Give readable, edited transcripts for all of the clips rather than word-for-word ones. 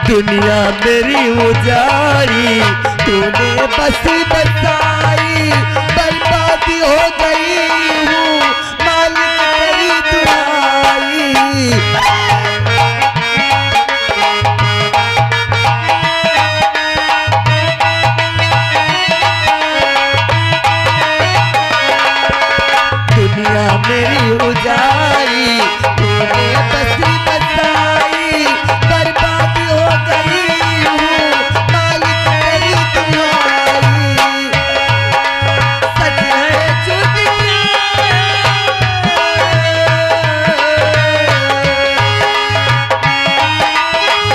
दुनिया मेरी उजाड़ी तूने बस बसाई, बर्बादी हो गई हूँ मालिक तेरी दुआई। दुनिया मेरी उजाड़ी तूने बस बसाई, बर्बादी हो गई हूँ मालिक तेरी दुआई। सच है झूठ क्या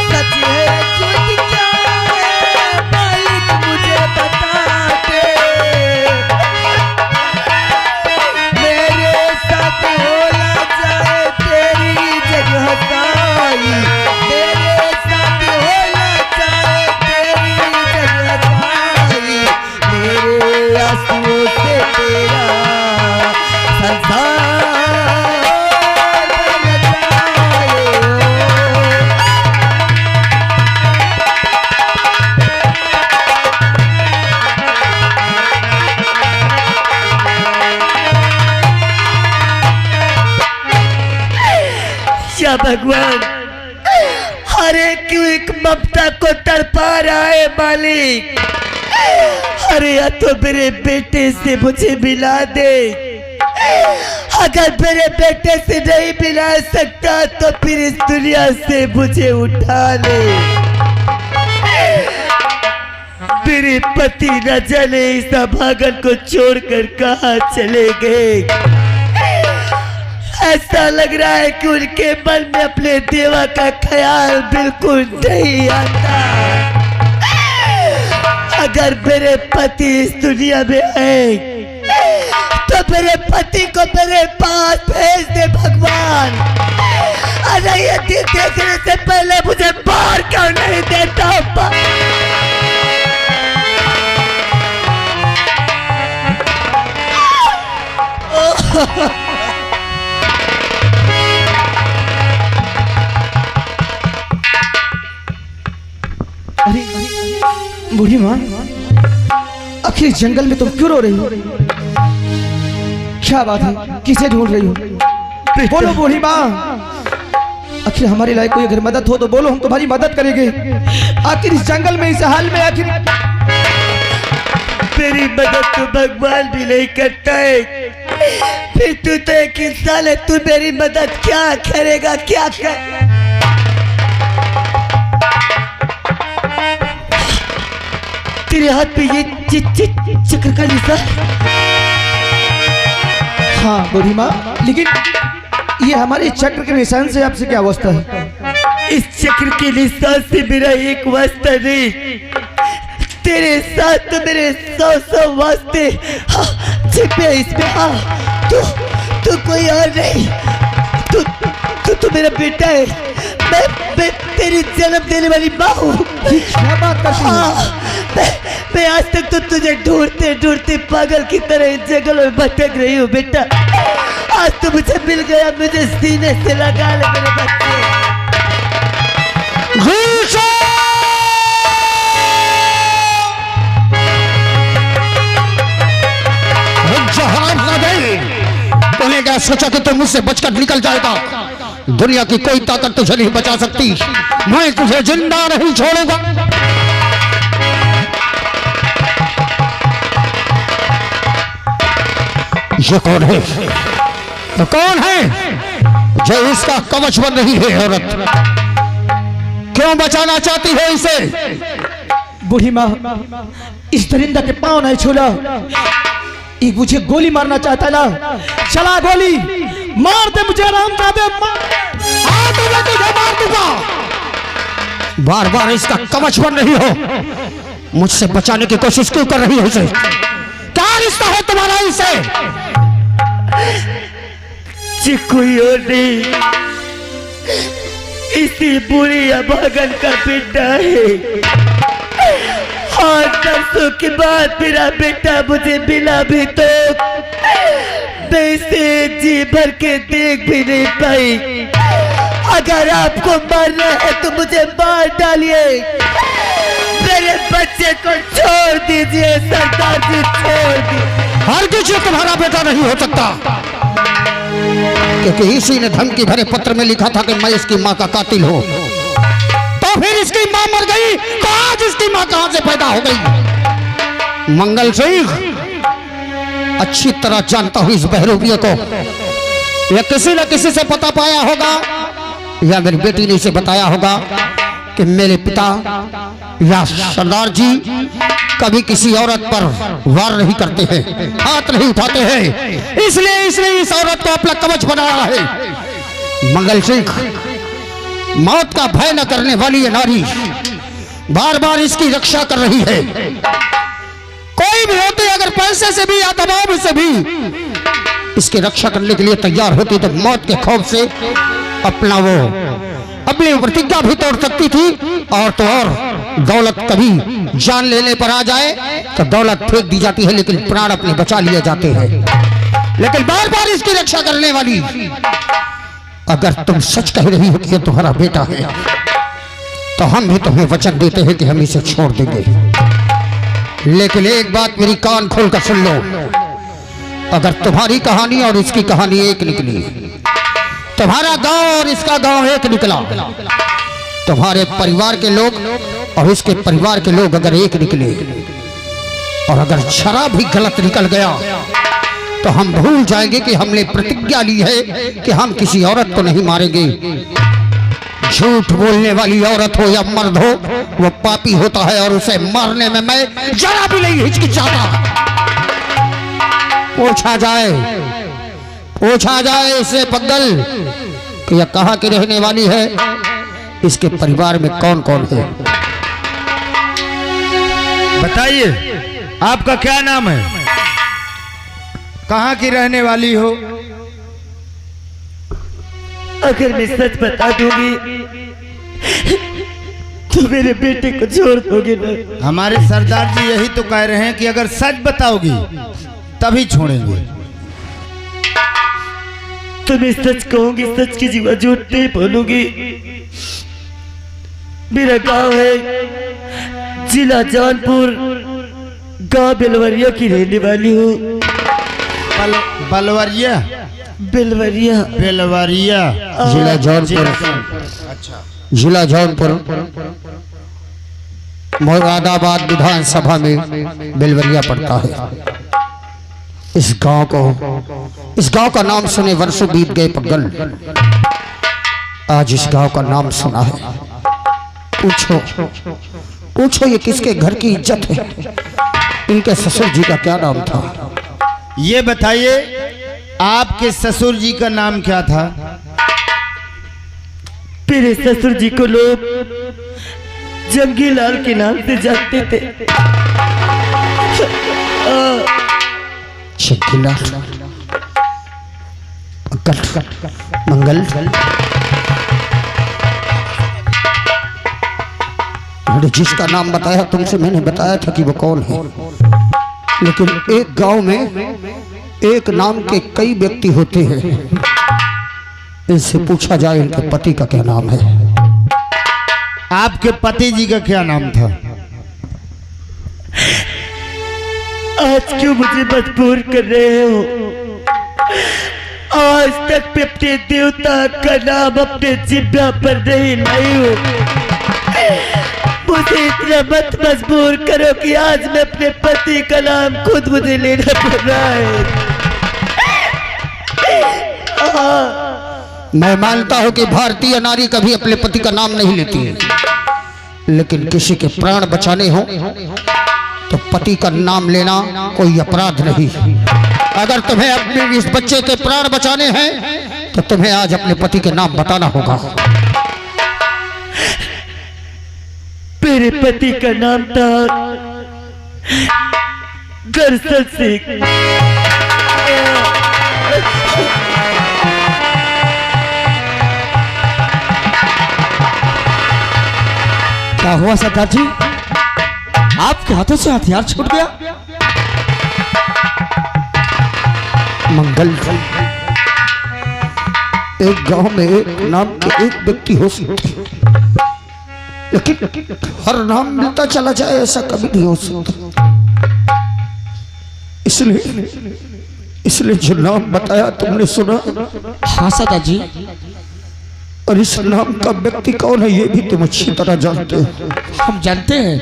सच है झूठ क्या है मालिक मुझे बता दे। मेरे साथ होना चाहे तेरी जगह साई, मेरे साथ होना चाहे तेरी जगह साई, मेरे आंसुओं से तेरा संसार बन जाए। या भगवान, हर एक ममता को तड़पा रहा है मालिक। अरे या तो मेरे बेटे से मुझे मिला दे, अगर मेरे बेटे से नहीं मिला सकता तो फिर इस दुनिया से मुझे उठा ले। मेरे पति न जाने इस अभागन को छोड़कर कहाँ चले गए। ऐसा लग रहा है कि उनके मन में अपने देवा का ख्याल बिल्कुल नहीं आता। अगर मेरे पति इस दुनिया में है तो मेरे पति को मेरे पास भेज दे भगवान। अरे ये दिन देखने से पहले मुझे मार क्यों नहीं देता। अरे बूढ़ी माँ, आखिर जंगल में तुम क्यों रो रही हो? क्या बात है, किसे ढूंढ रही हो? बोलो बूढ़ी माँ, आखिर हमारे लायक कोई अगर मदद हो तो बोलो, हम तुम्हारी मदद करेंगे। आखिर इस जंगल में इस हाल में आखिर मेरी मदद तो भगवान भी नहीं करता है, फिर तू तो एक इंसान है, तू मेरी मदद क्या करेगा? क्या कर? तेरे हाथ पे ये चक्र का निशान। हाँ बूढ़ी माँ, लेकिन ये हमारे चक्र के निशान से आपसे क्या वास्ता है? इस चक्र के निशान से मेरा एक वास्ता नहीं, तेरे साथ तो मेरे 100 वास्ते। हाँ, छिपे इसमें। हाँ, तू कोई और नहीं, तू मेरा बेटा है। मैं तेरी जन्म देने वाली माँ हूँ। क्या बात करती हो? हाँ, मैं आज तक तो तुझे ढूंढते ढूंढते पागल की तरह इस जंगल में भटक रही हूँ बेटा। आज तो मुझे मिल गया, मुझे सीने से लगा ले मेरे बच्चे। तूने क्या सोचा कि तुम मुझसे बचकर निकल जाएगा? दुनिया की कोई ताकत तुझे नहीं बचा सकती। मैं तुझे जिंदा नहीं छोड़ूंगा। ये कौन है? तो कौन है जो इसका कवच बन रही है? औरत, क्यों बचाना चाहती हो इसे? बूढ़ी माँ, इस दरिंदा के पांव नहीं छूला, एक मुझे गोली मारना चाहता ना। चला गोली मार दे मुझे, राम दे हाँ, तो मैं तुझे मार दूंगा। बार बार इसका कवच बन रही हो, मुझसे बचाने की कोशिश क्यों कर रही हो इसे? क्या रिश्ता है तुम्हारा इसे? जी कोई और नहीं, इसी बुरी अभागन का बेटा है। हाँ, बरसों के बाद मेरा बेटा मुझे मिला भी तो मैं इसे जी भर के देख भी नहीं पाई। अगर आपको मारना है तो मुझे मार डालिए, मेरे बच्चे को छोड़ दीजिए सरदार जी, छोड़ दीजिए। हर किसी तुम्हारा बेटा नहीं हो सकता, क्योंकि इसी ने धमकी भरे पत्र में लिखा था कि मैं इसकी माँ का कातिल हूँ। तो फिर इसकी माँ मर गई तो आज इसकी माँ कहां से पैदा हो गई? मंगल सिंह, अच्छी तरह जानता हूं इस बहरूपिये को। यह किसी न किसी से पता पाया होगा या मेरी बेटी ने इसे बताया होगा कि मेरे पिता या सरदार जी कभी किसी औरत पर वार नहीं करते हैं, हाथ नहीं उठाते हैं, इसलिए इस औरत को अपना कवच बनाया है। मंगल सिंह, मौत का भय न करने वाली ये नारी बार बार इसकी रक्षा कर रही है। कोई भी होती अगर पैसे से भी या दबाव से भी इसकी रक्षा करने के लिए तैयार होती तो मौत के खौफ से अपनी प्रतिज्ञा भी तोड़ सकती थी। और तो और दौलत कभी जान लेने पर आ जाए तो दौलत फेंक दी जाती है, लेकिन प्राण अपने बचा लिए जाते हैं। लेकिन बार बार इसकी रक्षा करने वाली, अगर तुम सच कह रही हो कि ये तुम्हारा बेटा है तो हम भी तुम्हें वचन देते हैं कि हम इसे छोड़ देंगे। लेकिन एक बात मेरी कान खोलकर सुन लो, अगर तुम्हारी कहानी और इसकी कहानी एक निकली, तुम्हारा गांव और इसका गांव एक निकला, तुम्हारे परिवार के लोग और इसके परिवार के लोग अगर एक निकले, और अगर जरा भी गलत निकल गया तो हम भूल जाएंगे कि हमने प्रतिज्ञा ली है कि हम किसी औरत को नहीं मारेंगे। झूठ बोलने वाली औरत हो या मर्द हो, वो पापी होता है और उसे मारने में मैं जरा भी नहीं हिचकिचाता। पूछा जाए इससे पगल कि यह कहाँ की रहने वाली है, इसके परिवार में कौन कौन है। बताइए आपका क्या नाम है, कहाँ की रहने वाली हो? अगर मैं सच बता दूंगी तो मेरे बेटे को छोड़ दोगे ना? हमारे सरदार जी यही तो कह रहे हैं कि अगर सच बताओगी तभी छोड़ेंगे। तो मैं सच कहूंगी, सच की जीवा झूठ नहीं बोलूंगी। मेरा गांव है जिला जौनपुर, गांव बेलवरिया की रहने वाली हूँ। बलवरिया? बेलवरिया, बेलवरिया जिला जौनपुर। अच्छा, जिला जौनपुर, मुरादाबाद विधानसभा में बेलवरिया पड़ता है। इस गांव का नाम सुने वर्षों बीत गए पगल, आज इस गांव का नाम सुना है। पूछो ये किसके घर की इज्जत है? इनके ससुर जी का क्या नाम था? ये बताइए आपके ससुर जी का नाम क्या था? मेरे ससुर जी को लोग जंगी लाल के नाम से जानते थे। मंगल, जिसका नाम बताया तुमसे मैंने बताया था कि वो कौन है, लेकिन एक गांव में एक नाम के कई व्यक्ति होते हैं। इनसे पूछा जाए इनके पति का क्या नाम है। आपके पति जी का क्या नाम था? आज क्यों मुझे मजबूर कर रहे हो? आज तक मैं अपने देवता का नाम अपने जिब्बा पर नहीं हूँ। मुझे इतना मत मजबूर करो कि आज मैं अपने पति का नाम खुद मुझे लेना पड़ रहा है। मैं मानता हूं कि भारतीय नारी कभी अपने पति का नाम नहीं लेती है, लेकिन किसी के प्राण बचाने हो तो पति का नाम लेना कोई अपराध नहीं। अगर तुम्हें अपने इस बच्चे के प्राण बचाने हैं तो तुम्हें आज अपने पति के नाम बताना होगा। मेरे पति का नाम था दरअसल सिंह। क्या हुआ सरदार जी, आपके हाथों से हथियार छूट गया? मंगल, एक गांव में एक नाम के एक व्यक्ति हो सकते हैं, लेकिन हर नाम मिलता चला जाए ऐसा कभी नहीं हो सकता। इसलिए जो नाम बताया तुमने सुना? हाँ सदा जी। और इस नाम का व्यक्ति कौन है ये भी तुम अच्छी तरह जानते हो। हम जानते हैं।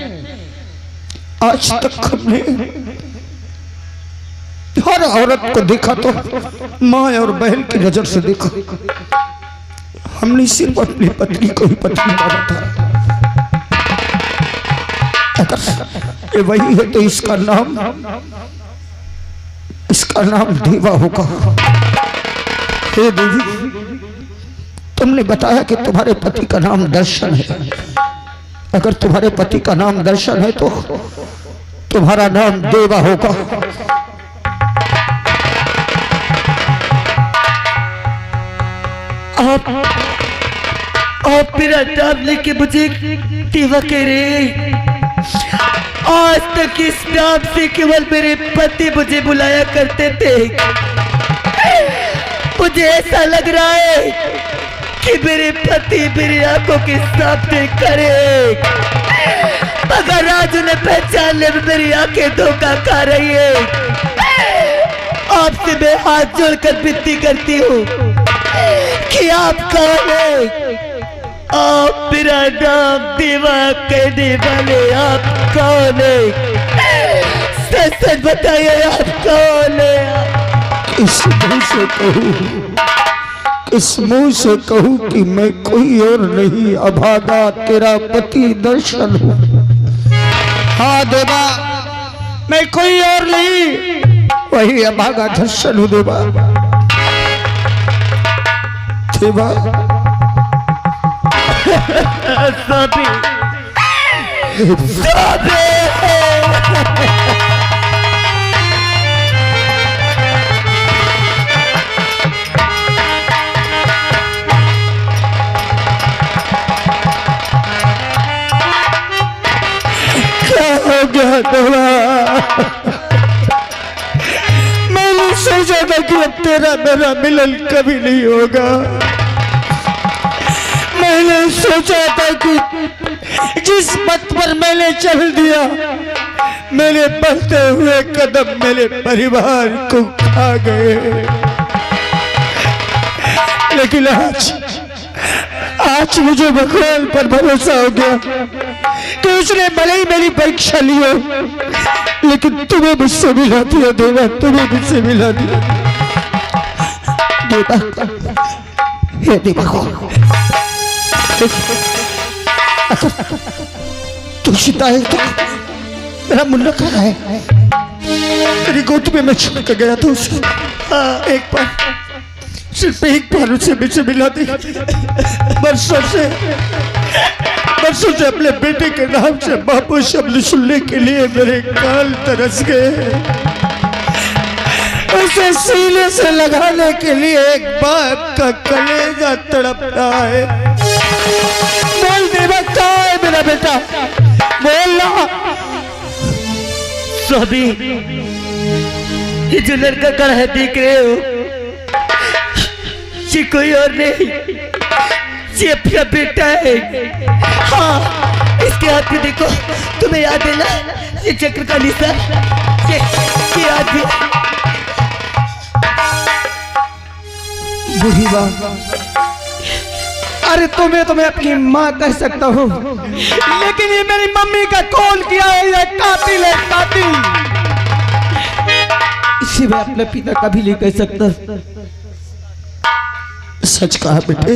आज तक हमने हर औरत को देखा तो माँ और बहन की नजर से देखा, हमने सिर्फ अपनी पत्नी को ही पत्नी माना था। अगर ये वही है तो इसका नाम देवा होगा। हे देवी, तुमने बताया कि तुम्हारे पति का नाम दर्शन है। अगर तुम्हारे पति का नाम दर्शन है तो तुम्हारा नाम देवा होगा। आप मेरा नाम लेके मुझे देवा कह रहे हैं। आज तक इस नाम से केवल मेरे पति मुझे बुलाया करते थे। मुझे ऐसा लग रहा है कि मेरे पति मेरी आंखों के सामने खड़े, मगर आज उन्हें पहचानने में मेरी आंखें धोखा खा रही है। आपसे मैं हाथ जोड़कर विनती करती हूँ कि आप कौन है? आप मेरा नाम देवा कहने वाले आप कौन है? सच सच बताइए, आप कौन है? इस मुंह से कहूँ कि मैं कोई और नहीं, अभागा तेरा पति दर्शन हूँ। हाँ देवा, मैं कोई और नहीं, वही अभागा दर्शन हूँ देवा। देवा क्या हो गया देवा? मैंने सोचा था कि अब तेरा मेरा मिलन कभी नहीं होगा। मैंने सोचा था कि जिस पथ पर मैंने चल दिया, मेरे बढ़ते हुए कदम मेरे परिवार को खा गए। लेकिन आज मुझे भगवान पर भरोसा हो गया कि उसने भले ही मेरी परीक्षा ली हो, लेकिन तुम्हें मुझसे मिला दिया देवा, तुम्हें मुझसे मिला दिया देवा। हे देवा, तू सीता है तो मेरा मुन्ना कहाँ है? तेरी गोद में मैं छोड़ कर गया था उसे। एक बार, सिर्फ एक बार उसे मुझसे मिला दी। बरसों से अपने बेटे के नाम से बापू शब्द सुनने के लिए मेरे कान तरस गए। उसे सीने से लगाने के लिए एक बाप का कलेजा तड़प रहा है। बोल देवा, कहाँ है मेरा बेटा? बोलना। स्वामी, ये जो लड़का खड़ा है देख रहे हो, ये कोई और नहीं, ये अपना बेटा है। हाँ, इसके हाथ में देखो, तुम्हें याद है ना ये चक्र का निशान? ये याद है? बूढ़ी माँ, अरे तुम्हें तो मैं अपनी माँ कह सकता हूँ, लेकिन ये मेरी मम्मी का कौन किया है? ये कातिल है, कातिल। इसे मैं अपने पिता कभी नहीं कह सकता। सच कहा बेटे,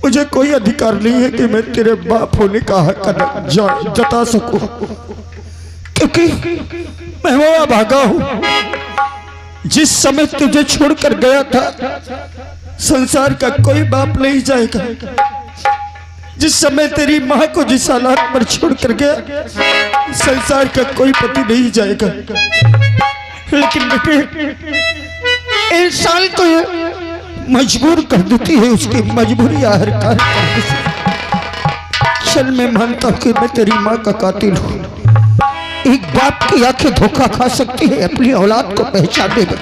मुझे कोई अधिकार नहीं है कि मैं तेरे बाप होने का हक जता सकूं, क्योंकि मैं वो भागा हूं। जिस समय तुझे छोड़कर गया था, संसार का कोई बाप नहीं जाएगा। जिस समय तेरी माँ को जिस हालात पर छोड़कर गया, संसार का कोई पति नहीं जाएगा। लेकिन बेटे, इंसान को मजबूर कर देती है उसकी मजबूरी हर कार्य। चल, मैं मानता हूं कि मैं तेरी माँ का कातिल हूं। एक बाप की आंखें धोखा खा सकती है अपनी औलाद को पहचानने में,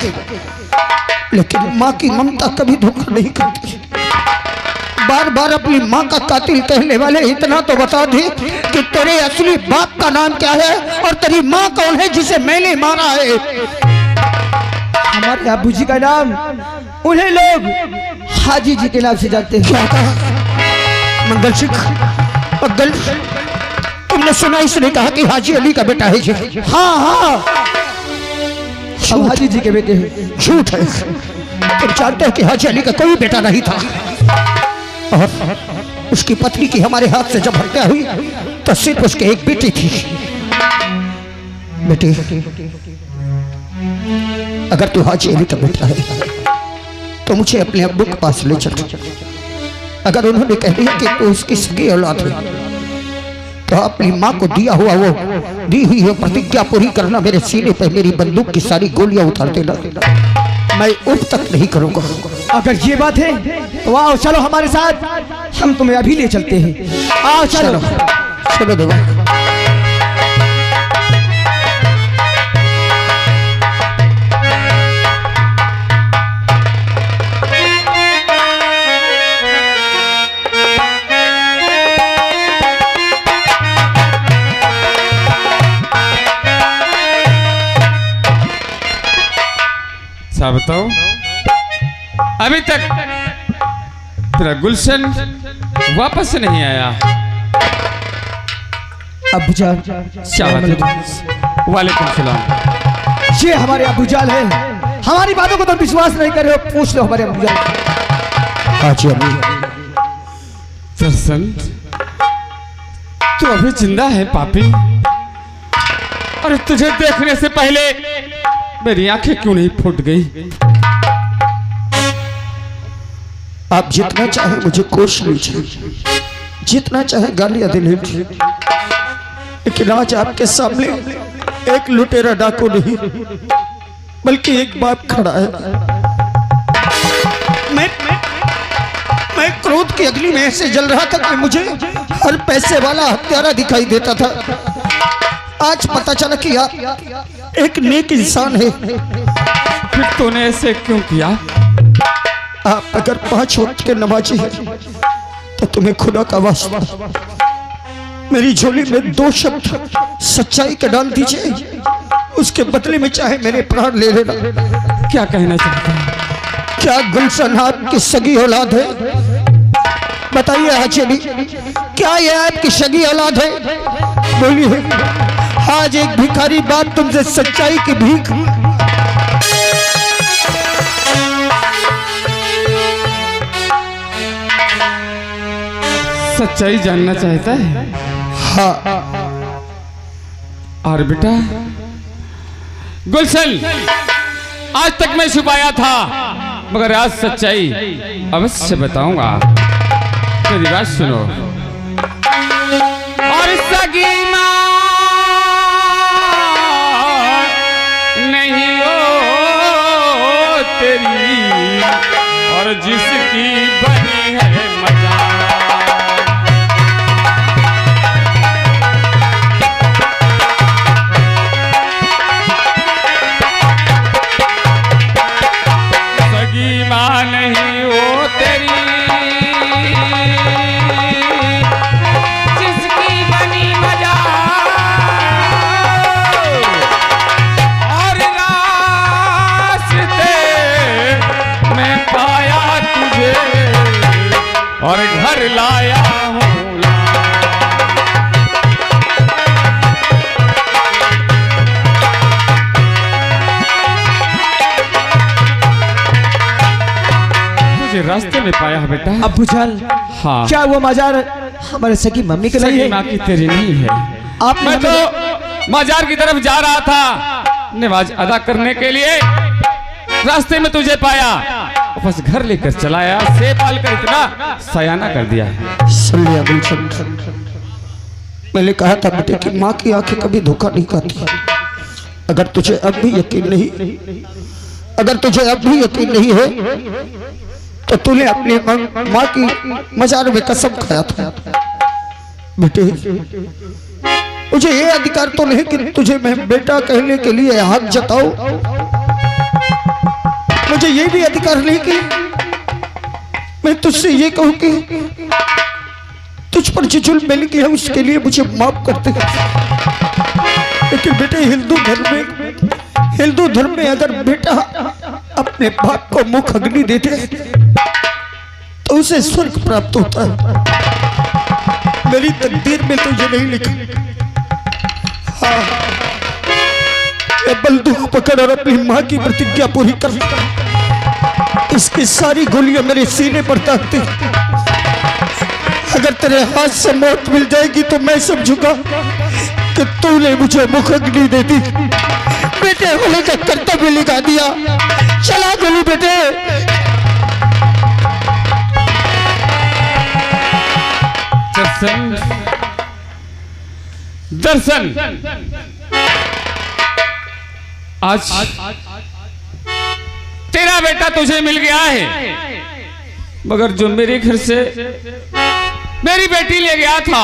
लेकिन माँ की ममता कभी धोखा नहीं करती। बार बार अपनी माँ का कातिल कहने वाले इतना तो बता दे कि तेरे असली बाप का नाम क्या है और तेरी माँ कौन है जिसे मैंने मारा है। हमारे अब्बू जी का नाम उन्हें लोग हाजी जी के नाम से जानते हैं। क्या कहा? मंगल सिंह, मंगल, तुमने सुना इसने कहा कि हाजी अली का बेटा है जी? हाँ हाँ, हम हाजी जी के बेटे हैं। झूठ है। तुम जानते हो कि हाजी अली का कोई बेटा नहीं था और उसकी पत्नी की हमारे हाथ से जब हत्या हुई तो सिर्फ उसके एक बेटी थी। बेटी, अगर तू हाजी अली का बेटा है तो मुझे अपने अब्बू के पास ले चल। अगर उन्होंने कह दिया कि तू उसकी सगी औलाद है तो अपनी माँ को दी हुई है प्रतिज्ञा पूरी करना। मेरे सीने पर मेरी बंदूक की सारी गोलियां उतार देना, मैं उफ तक नहीं करूंगा। अगर ये बात है तो आओ चलो हमारे साथ, हम तुम्हें अभी ले चलते हैं। आओ चलो। चलो देवा। बताओ, अभी तक तेरा गुलशन वापस नहीं आया। अब्बू जान, वालेकुम सलाम। ये हमारे अब्बू जान है। हमारी बातों को तुम विश्वास नहीं कर रहे हो, पूछ लो हमारे अब्बू जान। हाजी अली, दरअसल तू अभी जिंदा है पापी, और तुझे देखने से पहले मेरी आंखें क्यों नहीं फूट गई? आप जितना चाहे मुझे कोश लीजिए, जितना चाहे गालियां दे लीजिए, लेकिन आज आपके सामने एक लुटेरा डाकू नहीं बल्कि एक बाप खड़ा है। मैं क्रोध की अग्नि में ऐसे जल रहा था कि मुझे हर पैसे वाला हत्यारा दिखाई देता था। आज पता चला कि आप एक नेक इंसान है। फिर तूने ऐसे क्यों किया? आप अगर 5 वक्त के नमाजी हैं तो तुम्हें खुदा का वास्ता मेरी झोली में 2 शब्द सच्चाई के डाल दीजिए, उसके बदले में चाहे मेरे प्राण ले लेना। क्या कहना चाहता है? क्या गुलशन आपकी सगी औलाद है? बताइए हाजी अली, क्या ये आपकी सगी औलाद है? बोलिए। आज एक भिखारी बाप तुमसे सच्चाई की भीख। सच्चाई जानना चाहता है? हाँ। और बेटा गुलशन, आज तक मैं छुपाया था, मगर आज सच्चाई अवश्य बताऊंगा। मेरी बात सुनो। और सगी मां नहीं हो तेरी, और जिसकी बनी है मजा, सगी मां नहीं हो तेरी, जिसकी बनी मजा, और रास्ते में पाया तुझे, और घर लाया हूँ। तुझे रास्ते में पाया है बेटा। अब्बू जान, हाँ, क्या वो मजार हमारे सगी मम्मी के नहीं सगी है? माँ की तेरी नहीं है। आप मैं तो मजार की तरफ जा रहा था नमाज अदा करने के लिए, रास्ते में तुझे पाया, बस घर लेकर चलाया, से पाल कर इतना सयाना कर दिया है। सल्ले गुलशन, मैंने कहा था बेटे कि माँ की आंखें कभी धोखा नहीं खाती। अगर तुझे अब भी यकीन नहीं, अगर तुझे अब भी यकीन नहीं है तो तूने अपनी माँ की मजार में कसम खाया था। बेटे, मुझे ये अधिकार तो नहीं कि तुझे मैं बेटा कहने के लिए हाथ जताऊं। मुझे मुझे ये भी अधिकार नहीं कि मैं तुझसे ये कहूं कि तुझ पर जो जुल्म मैंने किया उसके लिए मुझे माफ कर दे। लेकिन बेटे हिंदू धर्म में अगर बेटा अपने बाप को मुख अग्नि देते तो उसे स्वर्ग प्राप्त होता है। मेरी तकदीर में तो ये नहीं लिखा। हाँ, बंदूक पकड़ और अपनी माँ की प्रतिज्ञा पूरी कर। इसकी सारी गोलियां मेरे सीने पर ताकती। अगर तेरे हाथ से मौत मिल जाएगी तो मैं समझूंगा कि तूने मुझे मुख अग्नि दे दी। बेटे होने का कर्तव्य लिखा दिया। चला गोली बेटे। दर्शन आज तेरा बेटा तुझे मिल गया है, मगर जो मेरे घर से मेरी बेटी ले गया था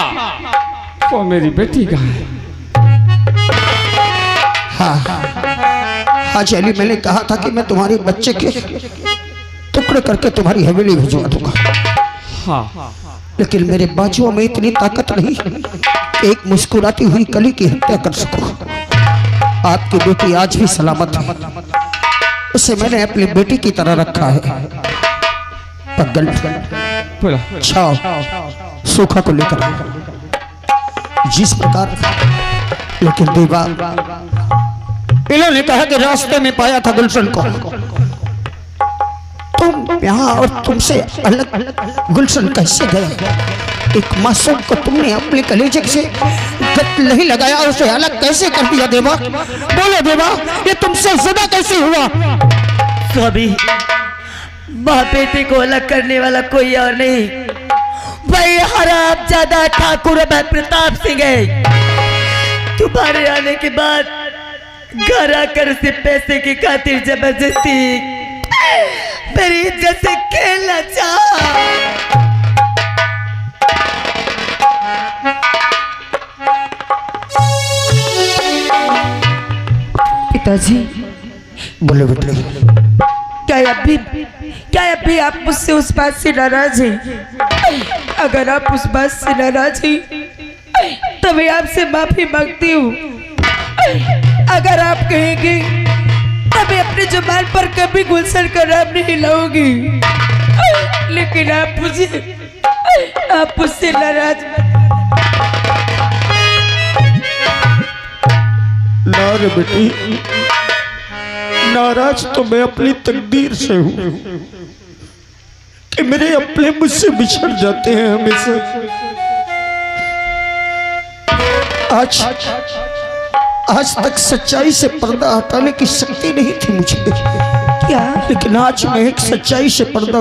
वो मेरी बेटी कहाँ है? हाँ चली, मैंने कहा था कि मैं तुम्हारे बच्चे के टुकड़े करके तुम्हारी हवेली भिजवा दूंगा। हाँ, लेकिन मेरे बाजुओं में इतनी ताकत नहीं कि एक मुस्कुराती हुई कली की हत्या कर सकूं। आपकी बेटी आज भी सलामत है। उसे मैंने अपनी बेटी की तरह रखा है। छाव सूखा को लेकर जिस प्रकार, लेकिन देवा इन्होंने कहा कि रास्ते में पाया था गुलशन को। तुम यहाँ और तुमसे अलग गुलशन कैसे गया? एक मासूम को तुमने अपने कलेजे से गत नहीं लगाया और उसे अलग कैसे कर दिया? देवा बोलो देवा, ये तुमसे जुदा कैसे हुआ? स्वामी, माँ बेटी को अलग करने वाला कोई और नहीं, भाई हरामजादा ठाकुर मैं प्रताप सिंह है। तुम्हारे आने के बाद घर आकर से पैसे की खातिर जबरदस्ती मेरी इज्जत से खेलना चाहा। पिताजी बोलो बेटे, क्या अभी आप मुझसे उस बात से नाराज हैं? अगर आप उस बात से नाराज हैं तो मैं आपसे माफी मांगती हूँ। अगर आप कहेंगे तो मैं अपने जुबान पर कभी गुलशन का नाम नहीं लाऊंगी। लेकिन आप मुझसे नाराज ना रे बेटी, नाराज तो मैं अपनी तकदीर से हूँ कि मेरे अपने मुझसे बिछड़ जाते हैं हमेशा। आज तक सच्चाई से पर्दा हटाने की शक्ति नहीं थी मुझे, क्या? लेकिन आज मैं एक सच्चाई से पर्दा